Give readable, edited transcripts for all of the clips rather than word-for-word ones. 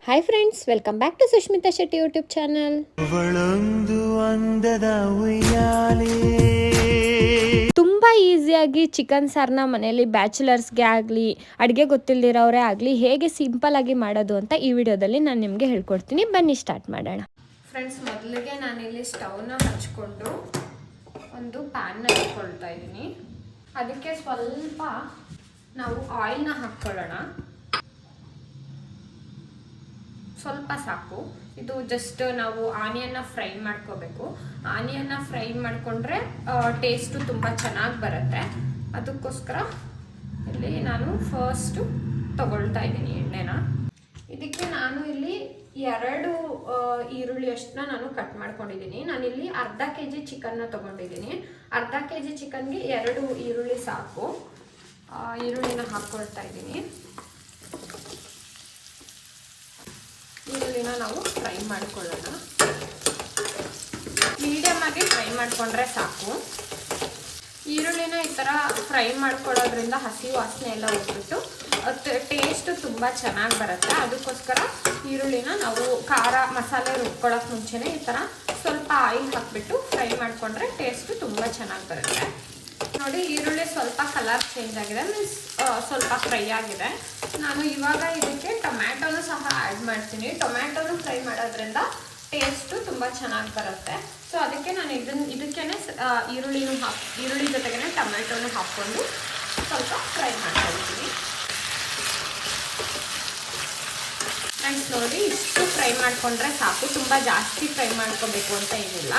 Hi friends, welcome back to Sushmita Shetty YouTube channel. ತುಂಬ ಈಸಿಯಾಗಿ chicken ಸಾರನ್ನ ಮನೆಯಲ್ಲಿ ಬ್ಯಾಚುಲರ್ಸ್ಗೆ ಆಗಲಿ ಅಡುಗೆ ಗೊತ್ತಿಲ್ಲದಿರೋರೇ ಆಗಲಿ ಹೇಗೆ ಸಿಂಪಲ್ಲಾಗಿ ಮಾಡೋದು ಅಂತ ಈ ವಿಡಿಯೋದಲ್ಲಿ ನಾನು ನಿಮಗೆ ಹೇಳ್ಕೊಡ್ತೀನಿ. ಬನ್ನಿ ಸ್ಟಾರ್ಟ್ ಮಾಡೋಣ. ಫ್ರೆಂಡ್ಸ್, ಮೊದಲಿಗೆ ನಾನಿಲ್ಲಿ ಸ್ಟವ್ನ ಹಚ್ಕೊಂಡು ಒಂದು ಪ್ಯಾನ್ನ ಇಟ್ಕೊಳ್ತಾ ಇದ್ದೀನಿ. ಅದಕ್ಕೆ ಸ್ವಲ್ಪ ನಾವು ಆಯಿಲ್ನ ಹಾಕ್ಕೊಳ್ಳೋಣ. ಸ್ವಲ್ಪ ಸಾಕು. ಇದು ಜಸ್ಟ್ ನಾವು ಆನಿಯನ್ನ ಫ್ರೈ ಮಾಡ್ಕೋಬೇಕು. ಆನಿಯನ್ನ ಫ್ರೈ ಮಾಡಿಕೊಂಡ್ರೆ ಟೇಸ್ಟು ತುಂಬ ಚೆನ್ನಾಗಿ ಬರುತ್ತೆ. ಅದಕ್ಕೋಸ್ಕರ ಇಲ್ಲಿ ನಾನು ಫಸ್ಟು ತಗೊಳ್ತಾ ಇದ್ದೀನಿ ಎಣ್ಣೆನ. ಇದಕ್ಕೆ ನಾನು ಇಲ್ಲಿ 2 ಈರುಳ್ಳಿ ಅಷ್ಟನ್ನ ನಾನು ಕಟ್ ಮಾಡ್ಕೊಂಡಿದ್ದೀನಿ. ನಾನಿಲ್ಲಿ ಅರ್ಧ kg ಚಿಕನ್ನ ತೊಗೊಂಡಿದ್ದೀನಿ. ಅರ್ಧ kg ಚಿಕನ್ಗೆ 2 ಈರುಳ್ಳಿ ಸಾಕು. ಈರುಳ್ಳಿನ ಹಾಕ್ಕೊಳ್ತಾ ಇದ್ದೀನಿ. ಈರುಳ್ಳಿನ ನಾವು ಫ್ರೈ ಮಾಡ್ಕೊಳ್ಳೋಣ. ಮೀಡಿಯಮ್ ಆಗಿ ಫ್ರೈ ಮಾಡಿಕೊಂಡ್ರೆ ಸಾಕು. ಈರುಳ್ಳಿನ ಈ ಥರ ಫ್ರೈ ಮಾಡ್ಕೊಳ್ಳೋದ್ರಿಂದ ಹಸಿ ವಾಸನೆ ಎಲ್ಲ ಹೋಗ್ಬಿಟ್ಟು ಟೇಸ್ಟು ತುಂಬ ಚೆನ್ನಾಗಿ ಬರುತ್ತೆ. ಅದಕ್ಕೋಸ್ಕರ ಈರುಳ್ಳಿನ ನಾವು ಖಾರ ಮಸಾಲೆ ರುಬ್ಕೊಳ್ಳೋಕೆ ಮುಂಚೆನೇ ಈ ಥರ ಸ್ವಲ್ಪ ಆಯಿಲ್ ಹಾಕಿಬಿಟ್ಟು ಫ್ರೈ ಮಾಡಿಕೊಂಡ್ರೆ ಟೇಸ್ಟು ತುಂಬ ಚೆನ್ನಾಗಿ ಬರುತ್ತೆ. ನೋಡಿ, ಈರುಳ್ಳಿ ಸ್ವಲ್ಪ ಕಲರ್ ಚೇಂಜ್ ಆಗಿದೆ, ಮೀನ್ಸ್ ಸ್ವಲ್ಪ ಫ್ರೈ ಆಗಿದೆ. ನಾನು ಇವಾಗ ಇದಕ್ಕೆ ಟೊಮ್ಯಾಟೋನು ಸಹ ಆ್ಯಡ್ ಮಾಡ್ತೀನಿ. ಟೊಮ್ಯಾಟೋನು ಫ್ರೈ ಮಾಡೋದ್ರಿಂದ ಟೇಸ್ಟು ತುಂಬ ಚೆನ್ನಾಗಿ ಬರುತ್ತೆ. ಸೊ ಅದಕ್ಕೆ ನಾನು ಇದಕ್ಕೇ ಈರುಳ್ಳಿ ಜೊತೆಗೇ ಟೊಮ್ಯಾಟೋನು ಹಾಕ್ಕೊಂಡು ಸ್ವಲ್ಪ ಫ್ರೈ ಮಾಡ್ಕೊಳ್ತೀನಿ. ಫ್ರೆಂಡ್ಸ್ ನೋಡಿ, ಇಷ್ಟು ಫ್ರೈ ಮಾಡಿಕೊಂಡ್ರೆ ಸಾಕು. ತುಂಬ ಜಾಸ್ತಿ ಫ್ರೈ ಮಾಡ್ಕೋಬೇಕು ಅಂತ ಏನಿಲ್ಲ.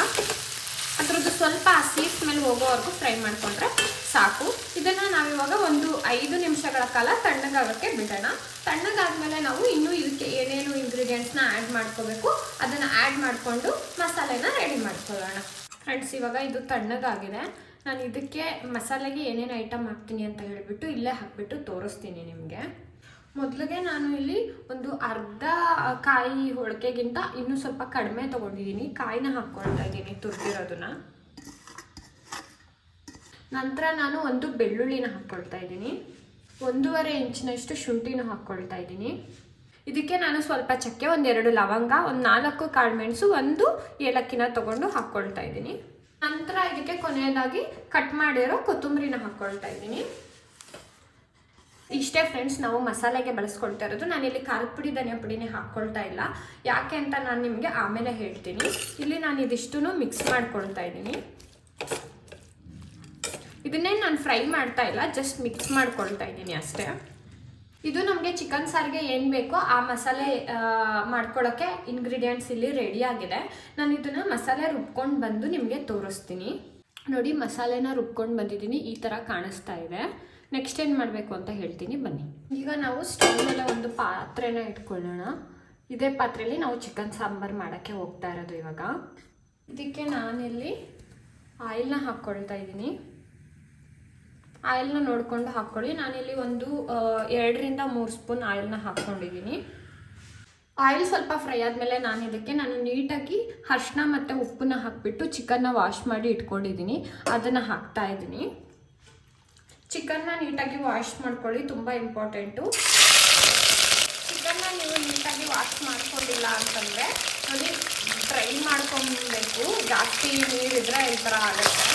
ಅದ್ರದ್ದು ಸ್ವಲ್ಪ ಹಸಿ ಸ್ಮೆಲ್ ಹೋಗೋವರೆಗೂ ಫ್ರೈ ಮಾಡಿಕೊಂಡ್ರೆ ಸಾಕು. ಇದನ್ನು ನಾವಿವಾಗ ಒಂದು 5 ನಿಮಿಷಗಳ ಕಾಲ ತಣ್ಣಗಾಗೋಕ್ಕೆ ಬಿಡೋಣ. ತಣ್ಣಗಾದ್ಮೇಲೆ ನಾವು ಇನ್ನೂ ಇದಕ್ಕೆ ಏನೇನು ಇಂಗ್ರೀಡಿಯೆಂಟ್ಸ್ನ ಆ್ಯಡ್ ಮಾಡ್ಕೋಬೇಕು ಅದನ್ನು ಆ್ಯಡ್ ಮಾಡಿಕೊಂಡು ಮಸಾಲೆನ ರೆಡಿ ಮಾಡ್ಕೊಳ್ಳೋಣ. ಫ್ರೆಂಡ್ಸ್, ಇವಾಗ ಇದು ತಣ್ಣಗಾಗಿದೆ. ನಾನು ಇದಕ್ಕೆ ಮಸಾಲೆಗೆ ಏನೇನು ಐಟಮ್ ಹಾಕ್ತೀನಿ ಅಂತ ಹೇಳಿಬಿಟ್ಟು ಇಲ್ಲೇ ಹಾಕಿಬಿಟ್ಟು ತೋರಿಸ್ತೀನಿ ನಿಮಗೆ. ಮೊದಲಿಗೆ ನಾನು ಇಲ್ಲಿ ಒಂದು ಅರ್ಧ ಕಾಯಿ ಹೋಳಿಗೆಗಿಂತ ಇನ್ನೂ ಸ್ವಲ್ಪ ಕಡಿಮೆ ತೊಗೊಂಡಿದ್ದೀನಿ. ಕಾಯಿನ ಹಾಕ್ಕೊಳ್ತಾ ಇದ್ದೀನಿ, ತುರಿದಿರೋದನ್ನ. ನಂತರ ನಾನು ಒಂದು ಬೆಳ್ಳುಳ್ಳಿನ ಹಾಕ್ಕೊಳ್ತಾ ಇದ್ದೀನಿ. 1.5 ಇಂಚಿನಷ್ಟು ಶುಂಠಿನ ಹಾಕ್ಕೊಳ್ತಾ ಇದ್ದೀನಿ. ಇದಕ್ಕೆ ನಾನು ಸ್ವಲ್ಪ ಚಕ್ಕೆ, 1-2 ಲವಂಗ, 4 ಕಾಳುಮೆಣಸು, 1 ಏಲಕ್ಕಿನ ತೊಗೊಂಡು ಹಾಕ್ಕೊಳ್ತಾ ಇದ್ದೀನಿ. ನಂತರ ಇದಕ್ಕೆ ಕೊನೆಯದಾಗಿ ಕಟ್ ಮಾಡಿರೋ ಕೊತ್ತಂಬರಿನ ಹಾಕ್ಕೊಳ್ತಾ ಇದ್ದೀನಿ. ಇಷ್ಟೇ ಫ್ರೆಂಡ್ಸ್, ನಾವು ಮಸಾಲೆಗೆ ಬಳಸ್ಕೊಳ್ತಾ ಇರೋದು. ನಾನಿಲ್ಲಿ ಖಾರದ ಪುಡಿ, ಧನಿಯಾ ಪುಡಿನೇ ಹಾಕ್ಕೊಳ್ತಾ ಇಲ್ಲ. ಯಾಕೆ ಅಂತ ನಾನು ನಿಮಗೆ ಆಮೇಲೆ ಹೇಳ್ತೀನಿ. ಇಲ್ಲಿ ನಾನು ಇದಿಷ್ಟೂ ಮಿಕ್ಸ್ ಮಾಡ್ಕೊಳ್ತಾ ಇದ್ದೀನಿ. ಇದನ್ನೇ ನಾನು ಫ್ರೈ ಮಾಡ್ತಾ ಇಲ್ಲ, ಜಸ್ಟ್ ಮಿಕ್ಸ್ ಮಾಡ್ಕೊಳ್ತಾ ಇದ್ದೀನಿ ಅಷ್ಟೇ. ಇದು ನಮಗೆ ಚಿಕನ್ ಸಾರಿಗೆ ಏನು ಬೇಕೋ ಆ ಮಸಾಲೆ ಮಾಡ್ಕೊಳ್ಳೋಕ್ಕೆ ಇಂಗ್ರೀಡಿಯೆಂಟ್ಸ್ ಇಲ್ಲಿ ರೆಡಿ ಆಗಿದೆ. ನಾನು ಇದನ್ನು ಮಸಾಲೆ ರುಬ್ಕೊಂಡು ಬಂದು ನಿಮಗೆ ತೋರಿಸ್ತೀನಿ. ನೋಡಿ, ಮಸಾಲೆನ ರುಬ್ಕೊಂಡು ಬಂದಿದ್ದೀನಿ. ಈ ಥರ ಕಾಣಿಸ್ತಾ ಇದೆ. ನೆಕ್ಸ್ಟ್ ಏನು ಮಾಡಬೇಕು ಅಂತ ಹೇಳ್ತೀನಿ, ಬನ್ನಿ. ಈಗ ನಾವು ಸ್ಟವ್ ಮೇಲೆ ಒಂದು ಪಾತ್ರೆನ ಇಟ್ಕೊಳ್ಳೋಣ. ಇದೇ ಪಾತ್ರೆಯಲ್ಲಿ ನಾವು ಚಿಕನ್ ಸಾಂಬಾರು ಮಾಡೋಕ್ಕೆ ಹೋಗ್ತಾ ಇರೋದು ಇವಾಗ. ಇದಕ್ಕೆ ನಾನಿಲ್ಲಿ ಆಯಿಲ್ನ ಹಾಕ್ಕೊಳ್ತಾ ಇದ್ದೀನಿ. ಆಯಿಲ್ನ ನೋಡಿಕೊಂಡು ಹಾಕ್ಕೊಳ್ಳಿ. ನಾನಿಲ್ಲಿ ಒಂದು 2-3 ಸ್ಪೂನ್ ಆಯಿಲ್ನ ಹಾಕ್ಕೊಂಡಿದ್ದೀನಿ. ಆಯಿಲ್ ಸ್ವಲ್ಪ ಫ್ರೈ ಆದಮೇಲೆ ನಾನು ನೀಟಾಗಿ ಅರಿಶಿನ ಮತ್ತು ಉಪ್ಪನ್ನ ಹಾಕಿಬಿಟ್ಟು ಚಿಕನ್ನ ವಾಶ್ ಮಾಡಿ ಇಟ್ಕೊಂಡಿದ್ದೀನಿ. ಅದನ್ನು ಹಾಕ್ತಾ ಇದ್ದೀನಿ. ಚಿಕನ್ನ ನೀಟಾಗಿ ವಾಶ್ ಮಾಡ್ಕೊಳ್ಳಿ, ತುಂಬ ಇಂಪಾರ್ಟೆಂಟು. ಚಿಕನ್ನ ನೀವು ನೀಟಾಗಿ ವಾಶ್ ಮಾಡ್ಕೊಂಡಿಲ್ಲ ಅಂತಂದರೆ ನೋಡಿ, ಫ್ರೈ ಮಾಡ್ಕೊಬೇಕು. ಜಾಸ್ತಿ ನೀರಿದ್ರೆ ಈ ಥರ ಆಗುತ್ತೆ.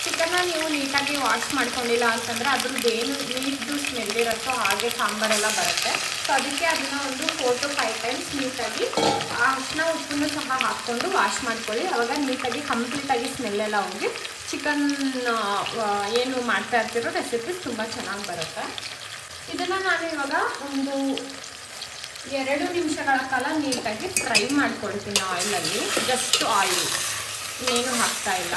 ಚಿಕನ್ನ ನೀವು ನೀಟಾಗಿ ವಾಶ್ ಮಾಡ್ಕೊಂಡಿಲ್ಲ ಅಂತಂದರೆ ಅದ್ರದ್ದು ಏನು ನೀರ್ದು ಸ್ಮೆಲ್ ಇರುತ್ತೋ ಹಾಗೆ ಸಾಂಬಾರೆಲ್ಲ ಬರುತ್ತೆ. ಸೊ ಅದಕ್ಕೆ ಅದನ್ನು ಒಂದು 4 to 5 ಟೈಮ್ಸ್ ನೀಟಾಗಿ ಅರಿಶಿನ ಉಪ್ಪನ್ನು ಸಹ ಹಾಕ್ಕೊಂಡು ವಾಶ್ ಮಾಡ್ಕೊಳ್ಳಿ. ಆವಾಗ ನೀಟಾಗಿ ಕಂಪ್ಲೀಟಾಗಿ ಸ್ಮೆಲ್ಲೆಲ್ಲ ಹೋಗಿ ಚಿಕನ್ ಏನು ಮಾಡ್ತಾ ಇರ್ತಿರೋ ರೆಸಿಪೀಸ್ ತುಂಬ ಚೆನ್ನಾಗಿ ಬರುತ್ತೆ. ಇದನ್ನು ನಾನು ಇವಾಗ ಒಂದು 2 ನಿಮಿಷಗಳ ಕಾಲ ನೀಟಾಗಿ ಫ್ರೈ ಮಾಡ್ಕೊಳ್ತೀನಿ ಆಯಿಲಲ್ಲಿ. ಜಸ್ಟ್ ಆಯಿಲ್, ಇನ್ನೇನು ಹಾಕ್ತಾ ಇಲ್ಲ.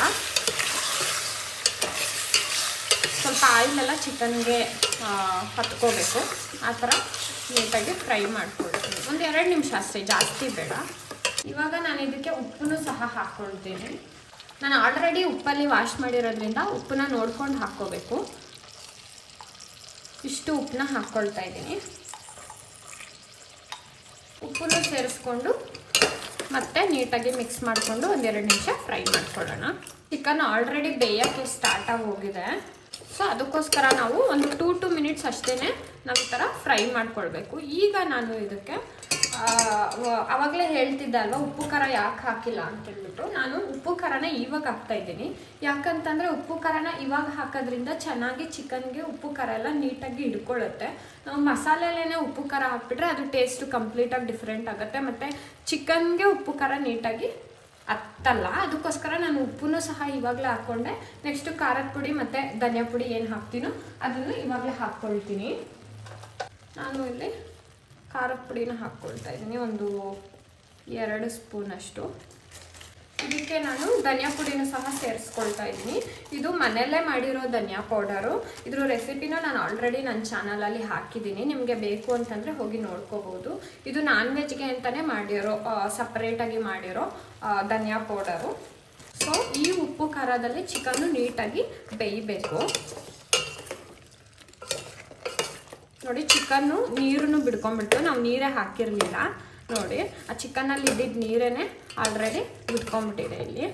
ಸ್ವಲ್ಪ ಆಯಿಲೆಲ್ಲ ಚಿಕನ್ಗೆ ಹತ್ಕೋಬೇಕು. ಆ ಥರ ನೀಟಾಗಿ ಫ್ರೈ ಮಾಡ್ಕೊಳ್ತೀನಿ. ಒಂದು 2 ನಿಮಿಷ ಅಷ್ಟೇ, ಜಾಸ್ತಿ ಬೇಡ. ಇವಾಗ ನಾನು ಇದಕ್ಕೆ ಉಪ್ಪನ್ನು ಸಹ ಹಾಕ್ಕೊಳ್ತೀನಿ. ನಾನು ಆಲ್ರೆಡಿ ಉಪ್ಪಲ್ಲಿ ವಾಶ್ ಮಾಡಿರೋದ್ರಿಂದ ಉಪ್ಪನ್ನ ನೋಡ್ಕೊಂಡು ಹಾಕ್ಕೋಬೇಕು. ಇಷ್ಟು ಉಪ್ಪನ್ನ ಹಾಕ್ಕೊಳ್ತಾ ಇದ್ದೀನಿ. ಉಪ್ಪನ್ನು ಸೇರಿಸ್ಕೊಂಡು ಮತ್ತೆ ನೀಟಾಗಿ ಮಿಕ್ಸ್ ಮಾಡಿಕೊಂಡು 1-2 ನಿಮಿಷ ಫ್ರೈ ಮಾಡ್ಕೊಳ್ಳೋಣ. ಚಿಕನ್ ಆಲ್ರೆಡಿ ಬೇಯೋಕ್ಕೆ ಸ್ಟಾರ್ಟ್ ಆಗಿ ಹೋಗಿದೆ. ಸೊ ಅದಕ್ಕೋಸ್ಕರ ನಾವು ಒಂದು 2 ಮಿನಿಟ್ಸ್ ಅಷ್ಟೇ ನಾವು ಈ ಥರ ಫ್ರೈ ಮಾಡ್ಕೊಳ್ಬೇಕು. ಈಗ ನಾನು ಇದಕ್ಕೆ ಆವಾಗಲೇ ಹೇಳ್ತಿದ್ದೆ ಅಲ್ವಾ ಉಪ್ಪು ಖಾರ ಯಾಕೆ ಹಾಕಿಲ್ಲ ಅಂತೇಳ್ಬಿಟ್ಟು, ನಾನು ಉಪ್ಪು ಖಾರನ ಇವಾಗ ಹಾಕ್ತಾ ಇದ್ದೀನಿ. ಯಾಕಂತಂದರೆ ಉಪ್ಪು ಖಾರನ ಇವಾಗ ಹಾಕೋದ್ರಿಂದ ಚೆನ್ನಾಗಿ ಚಿಕನ್ಗೆ ಉಪ್ಪು ಖಾರ ಎಲ್ಲ ನೀಟಾಗಿ ಹಿಡ್ಕೊಳ್ಳುತ್ತೆ. ನಾವು ಮಸಾಲೆಲೇ ಉಪ್ಪು ಖಾರ ಹಾಕ್ಬಿಟ್ರೆ ಅದು ಟೇಸ್ಟು ಕಂಪ್ಲೀಟಾಗಿ ಡಿಫ್ರೆಂಟ್ ಆಗುತ್ತೆ, ಮತ್ತು ಚಿಕನ್ಗೆ ಉಪ್ಪು ಖಾರ ನೀಟಾಗಿ ಹತ್ತಲ್ಲ. ಅದಕ್ಕೋಸ್ಕರ ನಾನು ಉಪ್ಪನ್ನು ಸಹ ಇವಾಗಲೇ ಹಾಕ್ಕೊಂಡೆ. ನೆಕ್ಸ್ಟು ಖಾರದ ಪುಡಿ ಮತ್ತು ಧನಿಯಾ ಪುಡಿ ಏನು ಹಾಕ್ತೀನೋ ಅದನ್ನು ಇವಾಗಲೇ ಹಾಕ್ಕೊಳ್ತೀನಿ. ನಾನು ಇಲ್ಲಿ ಖಾರದ ಪುಡಿನ ಹಾಕ್ಕೊಳ್ತಾ ಇದ್ದೀನಿ, ಒಂದು 2 ಸ್ಪೂನಷ್ಟು. ಇದಕ್ಕೆ ನಾನು ಧನಿಯಾ ಪುಡಿನೂ ಸಹ ಸೇರಿಸ್ಕೊಳ್ತಾ ಇದ್ದೀನಿ. ಇದು ಮನೆಯಲ್ಲೇ ಮಾಡಿರೋ ಧನಿಯಾ ಪೌಡರು. ಇದ್ರ ರೆಸಿಪಿನೂ ನಾನು ಆಲ್ರೆಡಿ ನನ್ನ ಚಾನಲಲ್ಲಿ ಹಾಕಿದ್ದೀನಿ, ನಿಮಗೆ ಬೇಕು ಅಂತಂದರೆ ಹೋಗಿ ನೋಡ್ಕೋಬೋದು. ಇದು ನಾನ್ ವೆಜ್ಗೆ ಅಂತಲೇ ಮಾಡಿರೋ ಸಪ್ರೇಟಾಗಿ ಮಾಡಿರೋ ಧನಿಯಾ ಪೌಡರು. ಸೊ ಈ ಉಪ್ಪು ಖಾರದಲ್ಲಿ ಚಿಕನ್ನು ನೀಟಾಗಿ ಬೇಯಬೇಕು. ನೋಡಿ ಚಿಕನ್ನು ನೀರನ್ನು ಬಿಡ್ಕೊಂಡ್ಬಿಟ್ಟು, ನಾವು ನೀರೇ ಹಾಕಿರಲಿಲ್ಲ ನೋಡಿ, ಆ ಚಿಕನಲ್ಲಿ ಇದ್ದಿದ್ದ ನೀರೇ ಆಲ್ರೆಡಿ ಬಿಟ್ಕೊಂಡ್ಬಿಟ್ಟಿದೆ ಇಲ್ಲಿ.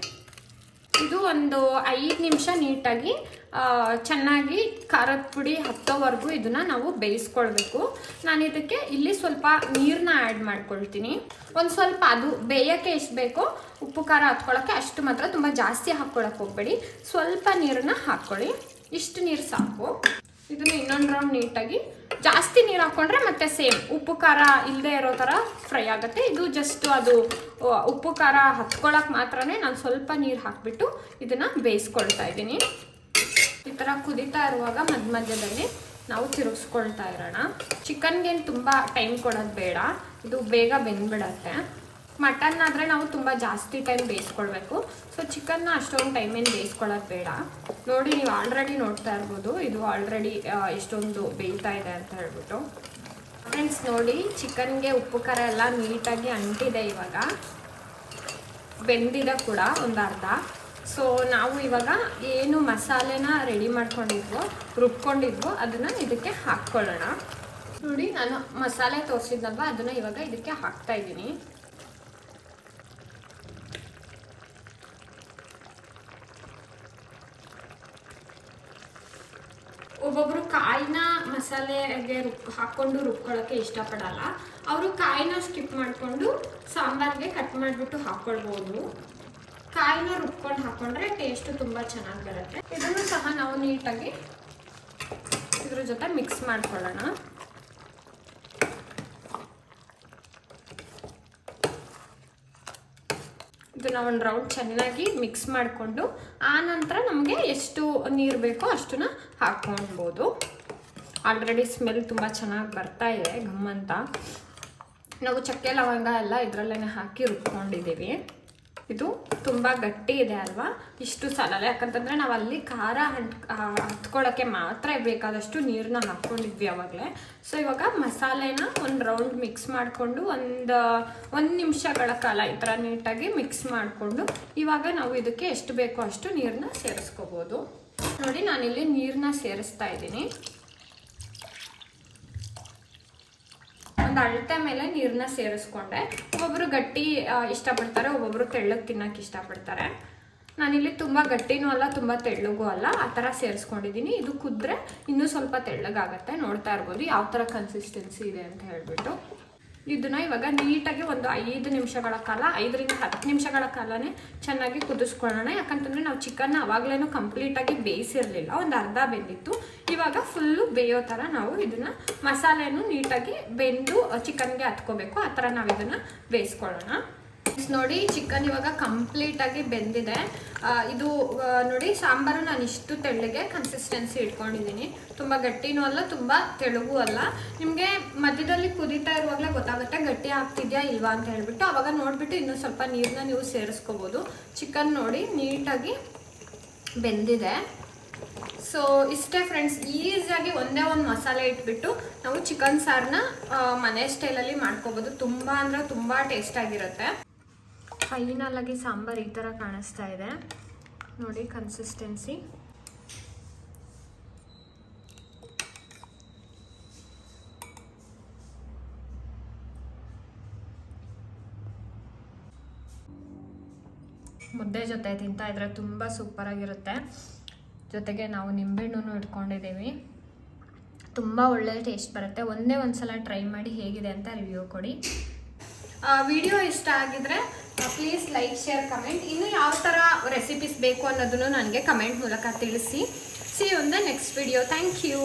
ಇದು ಒಂದು 5 ನಿಮಿಷ ನೀಟಾಗಿ ಚೆನ್ನಾಗಿ ಖಾರದ ಪುಡಿ ಹತ್ತೋವರೆಗೂ ಇದನ್ನು ನಾವು ಬೇಯಿಸ್ಕೊಳ್ಬೇಕು. ನಾನು ಇದಕ್ಕೆ ಇಲ್ಲಿ ಸ್ವಲ್ಪ ನೀರನ್ನ ಆ್ಯಡ್ ಮಾಡ್ಕೊಳ್ತೀನಿ. ಒಂದು ಸ್ವಲ್ಪ ಅದು ಬೇಯೋಕ್ಕೆ ಎಷ್ಟು ಬೇಕೋ ಉಪ್ಪು ಖಾರ ಹತ್ಕೊಳ್ಳೋಕ್ಕೆ ಅಷ್ಟು ಮಾತ್ರ, ತುಂಬ ಜಾಸ್ತಿ ಹಾಕ್ಕೊಳಕ್ಕೆ ಹೋಗಬೇಡಿ, ಸ್ವಲ್ಪ ನೀರನ್ನ ಹಾಕ್ಕೊಳ್ಳಿ. ಇಷ್ಟು ನೀರು ಸಾಕು. ಇದನ್ನು ಇನ್ನೊಂದು ರೌಂಡ್ ನೀಟಾಗಿ, ಜಾಸ್ತಿ ನೀರು ಹಾಕ್ಕೊಂಡ್ರೆ ಮತ್ತೆ ಸೇಮ್ ಉಪ್ಪು ಖಾರ ಇಲ್ಲದೆ ಇರೋ ಥರ ಫ್ರೈ ಆಗುತ್ತೆ. ಇದು ಜಸ್ಟ್ ಅದು ಉಪ್ಪು ಖಾರ ಹತ್ಕೊಳ್ಳೋಕೆ ಮಾತ್ರನೇ ನಾನು ಸ್ವಲ್ಪ ನೀರು ಹಾಕಿಬಿಟ್ಟು ಇದನ್ನು ಬೇಯಿಸ್ಕೊಳ್ತಾ ಇದ್ದೀನಿ. ಈ ಥರ ಕುದೀತಾ ಇರುವಾಗ ಮಧ್ಯದಲ್ಲಿ ನಾವು ತಿರುಗಿಸ್ಕೊಳ್ತಾ ಇರೋಣ. ಚಿಕನ್ಗೇನು ತುಂಬ ಟೈಮ್ ಕೊಡೋದು ಬೇಡ, ಇದು ಬೇಗ ಬೆಂದ್ಬಿಡತ್ತೆ. ಮಟನ್ ಆದರೆ ನಾವು ತುಂಬ ಜಾಸ್ತಿ ಟೈಮ್ ಬೇಯಿಸ್ಕೊಳ್ಬೇಕು. ಸೊ ಚಿಕನ್ನ ಅಷ್ಟೊಂದು ಟೈಮೇನು ಬೇಯಿಸ್ಕೊಳ್ಳೋದು ಬೇಡ. ನೋಡಿ, ನೀವು ಆಲ್ರೆಡಿ ನೋಡ್ತಾ ಇರ್ಬೋದು ಇದು ಆಲ್ರೆಡಿ ಎಷ್ಟೊಂದು ಬೇಯ್ತಾ ಇದೆ ಅಂತ ಹೇಳ್ಬಿಟ್ಟು. ಫ್ರೆಂಡ್ಸ್ ನೋಡಿ, ಚಿಕನ್ಗೆ ಉಪ್ಪು ಖಾರ ಎಲ್ಲ ನೀಟಾಗಿ ಅಂಟಿದೆ, ಇವಾಗ ಬೆಂದಿದೆ ಕೂಡ ಒಂದು ಅರ್ಧ. ಸೊ ನಾವು ಇವಾಗ ಏನು ಮಸಾಲೆನ ರೆಡಿ ಮಾಡ್ಕೊಂಡಿದ್ವೋ, ರುಬ್ಕೊಂಡಿದ್ವೋ ಅದನ್ನು ಇದಕ್ಕೆ ಹಾಕ್ಕೊಳ್ಳೋಣ. ನೋಡಿ, ನಾನು ಮಸಾಲೆ ತೋರಿಸಿದ್ನಲ್ವ ಅದನ್ನು ಇವಾಗ ಇದಕ್ಕೆ ಹಾಕ್ತಾ ಇದ್ದೀನಿ. ಒಬ್ಬೊಬ್ರು ಕಾಯಿನ ಮಸಾಲೆಗೆ ಹಾಕ್ಕೊಂಡು ರುಬ್ಕೊಳ್ಳೋಕ್ಕೆ ಇಷ್ಟಪಡಲ್ಲ, ಅವರು ಕಾಯಿನ ಸ್ಕಿಪ್ ಮಾಡಿಕೊಂಡು ಸಾಂಬಾರಿಗೆ ಕಟ್ ಮಾಡಿಬಿಟ್ಟು ಹಾಕ್ಕೊಳ್ಬೋದು. ಕಾಯಿನ ರುಬ್ಕೊಂಡು ಹಾಕ್ಕೊಂಡ್ರೆ ಟೇಸ್ಟು ತುಂಬ ಚೆನ್ನಾಗಿ ಬರುತ್ತೆ. ಇದನ್ನು ಸಹ ನಾವು ನೀಟಾಗಿ ಇದ್ರ ಜೊತೆ ಮಿಕ್ಸ್ ಮಾಡ್ಕೊಳ್ಳೋಣ. ಇದನ್ನು ಒಂದು ರೌಂಡ್ ಚೆನ್ನಾಗಿ ಮಿಕ್ಸ್ ಮಾಡಿಕೊಂಡು ಆ ನಂತರ ನಮಗೆ ಎಷ್ಟು ನೀರು ಬೇಕೋ ಅಷ್ಟನ್ನ ಹಾಕ್ಕೊಳ್ಬೋದು. ಆಲ್ರೆಡಿ ಸ್ಮೆಲ್ ತುಂಬ ಚೆನ್ನಾಗಿ ಬರ್ತಾ ಇದೆ, ಘಮ್ಮಂತ. ನಾವು ಚಕ್ಕೆ ಲವಂಗ ಎಲ್ಲ ಇದರಲ್ಲೇ ಹಾಕಿ ರುಬ್ಕೊಂಡಿದ್ದೀವಿ. ಇದು ತುಂಬ ಗಟ್ಟಿ ಇದೆ ಅಲ್ವಾ, ಇಷ್ಟು ಸಾಲಲ್ಲ. ಯಾಕಂತಂದರೆ ನಾವು ಅಲ್ಲಿ ಖಾರ ಹತ್ಕೊಳ್ಳೋಕ್ಕೆ ಮಾತ್ರ ಬೇಕಾದಷ್ಟು ನೀರನ್ನ ಹಾಕ್ಕೊಂಡಿದ್ವಿ ಆವಾಗಲೇ. ಸೊ ಇವಾಗ ಮಸಾಲೆನ ಒಂದು ರೌಂಡ್ ಮಿಕ್ಸ್ ಮಾಡಿಕೊಂಡು ಒಂದು ನಿಮಿಷಗಳ ಕಾಲ ಈ ಥರ ನೀಟಾಗಿ ಮಿಕ್ಸ್ ಮಾಡಿಕೊಂಡು ಇವಾಗ ನಾವು ಇದಕ್ಕೆ ಎಷ್ಟು ಬೇಕೋ ಅಷ್ಟು ನೀರನ್ನ ಸೇರಿಸ್ಕೋಬೋದು. ನೋಡಿ, ನಾನಿಲ್ಲಿ ನೀರನ್ನ ಸೇರಿಸ್ತಾ ಇದ್ದೀನಿ. ಒಂದು ಅಳತೆ ಮೇಲೆ ನೀರನ್ನ ಸೇರಿಸ್ಕೊಂಡೆ. ಒಬ್ಬೊಬ್ರು ಗಟ್ಟಿ ಇಷ್ಟಪಡ್ತಾರೆ, ಒಬ್ಬೊಬ್ರು ತೆಳ್ಳಗೆ ತಿನ್ನೋಕೆ ಇಷ್ಟಪಡ್ತಾರೆ. ನಾನಿಲ್ಲಿ ತುಂಬ ಗಟ್ಟಿನೂ ಅಲ್ಲ, ತುಂಬ ತೆಳ್ಳಗೂ ಅಲ್ಲ, ಆ ಥರ ಸೇರಿಸ್ಕೊಂಡಿದ್ದೀನಿ. ಇದು ಕುದ್ರೆ ಇನ್ನೂ ಸ್ವಲ್ಪ ತೆಳ್ಳಗಾಗತ್ತೆ. ನೋಡ್ತಾ ಇರ್ಬೋದು ಯಾವ ಥರ ಕನ್ಸಿಸ್ಟೆನ್ಸಿ ಇದೆ ಅಂತ ಹೇಳ್ಬಿಟ್ಟು. ಇದನ್ನು ಇವಾಗ ನೀಟಾಗಿ ಒಂದು 5 ನಿಮಿಷಗಳ ಕಾಲ, 5 ರಿಂದ 10 ನಿಮಿಷಗಳ ಕಾಲನೇ ಚೆನ್ನಾಗಿ ಕುದಿಸ್ಕೊಳ್ಳೋಣ. ಯಾಕಂತಂದರೆ ನಾವು ಚಿಕನ್ನ ಅವಾಗಲೇ ಕಂಪ್ಲೀಟಾಗಿ ಬೇಯಿಸಿರಲಿಲ್ಲ, ಒಂದು ಅರ್ಧ ಬೆಂದಿತ್ತು. ಇವಾಗ ಫುಲ್ಲು ಬೇಯೋ ಥರ ನಾವು ಇದನ್ನು ಮಸಾಲೆನೂ ನೀಟಾಗಿ ಬೆಂದು ಚಿಕನ್ಗೆ ಹತ್ಕೋಬೇಕು, ಆ ಥರ ನಾವು ಇದನ್ನು ಬೇಯಿಸ್ಕೊಳ್ಳೋಣ. ನೋಡಿ, ಚಿಕನ್ ಇವಾಗ ಕಂಪ್ಲೀಟಾಗಿ ಬೆಂದಿದೆ. ಇದು ನೋಡಿ, ಸಾಂಬಾರು ನಾನು ಇಷ್ಟು ತೆಳ್ಳಗೆ ಕನ್ಸಿಸ್ಟೆನ್ಸಿ ಇಟ್ಕೊಂಡಿದ್ದೀನಿ. ತುಂಬ ಗಟ್ಟಿನೂ ಅಲ್ಲ, ತುಂಬ ತೆಳುಗೂ ಅಲ್ಲ. ನಿಮಗೆ ಮಧ್ಯದಲ್ಲಿ ಕುದೀತಾ ಇರುವಾಗಲೇ ಗೊತ್ತಾಗುತ್ತೆ ಗಟ್ಟಿ ಆಗ್ತಿದೆಯಾ ಇಲ್ವಾ ಅಂತ ಹೇಳ್ಬಿಟ್ಟು. ಆವಾಗ ನೋಡಿಬಿಟ್ಟು ಇನ್ನೂ ಸ್ವಲ್ಪ ನೀರನ್ನ ನೀವು ಸೇರಿಸ್ಕೋಬೋದು. ಚಿಕನ್ ನೋಡಿ ನೀಟಾಗಿ ಬೆಂದಿದೆ. ಸೊ ಇಷ್ಟೇ ಫ್ರೆಂಡ್ಸ್, ಈಸಿಯಾಗಿ ಒಂದೇ ಒಂದು ಮಸಾಲೆ ಇಟ್ಬಿಟ್ಟು ನಾವು ಚಿಕನ್ ಸಾರನ್ನ ಮನೆ ಸ್ಟೈಲಲ್ಲಿ ಮಾಡ್ಕೋಬೋದು. ತುಂಬ ಅಂದರೆ ತುಂಬ ಟೇಸ್ಟಾಗಿರುತ್ತೆ. ಫೈನಲ್ ಆಗಿ ಸಾಂಬಾರು ಈ ಥರ ಕಾಣಿಸ್ತಾ ಇದೆ ನೋಡಿ ಕನ್ಸಿಸ್ಟೆನ್ಸಿ. ಮುದ್ದೆ ಜೊತೆ ತಿಂತಾ ಇದ್ರೆ ತುಂಬ ಸೂಪರಾಗಿರುತ್ತೆ. ಜೊತೆಗೆ ನಾವು ನಿಂಬೆಹಣ್ಣು ಇಟ್ಕೊಂಡಿದ್ದೀವಿ, ತುಂಬ ಒಳ್ಳೆ ಟೇಸ್ಟ್ ಬರುತ್ತೆ. ಒಂದೇ ಒಂದು ಸಲ ಟ್ರೈ ಮಾಡಿ ಹೇಗಿದೆ ಅಂತ ರಿವ್ಯೂ ಕೊಡಿ. ವಿಡಿಯೋ ಇಷ್ಟ ಆಗಿದ್ರೆ ಪ್ಲೀಸ್ ಲೈಕ್, ಶೇರ್, ಕಮೆಂಟ್. ಇನ್ನು ಯಾವ ಥರ ರೆಸಿಪೀಸ್ ಬೇಕು ಅನ್ನೋದನ್ನು ನನಗೆ ಕಮೆಂಟ್ ಮೂಲಕ ತಿಳಿಸಿ. See you in the next video. Thank you.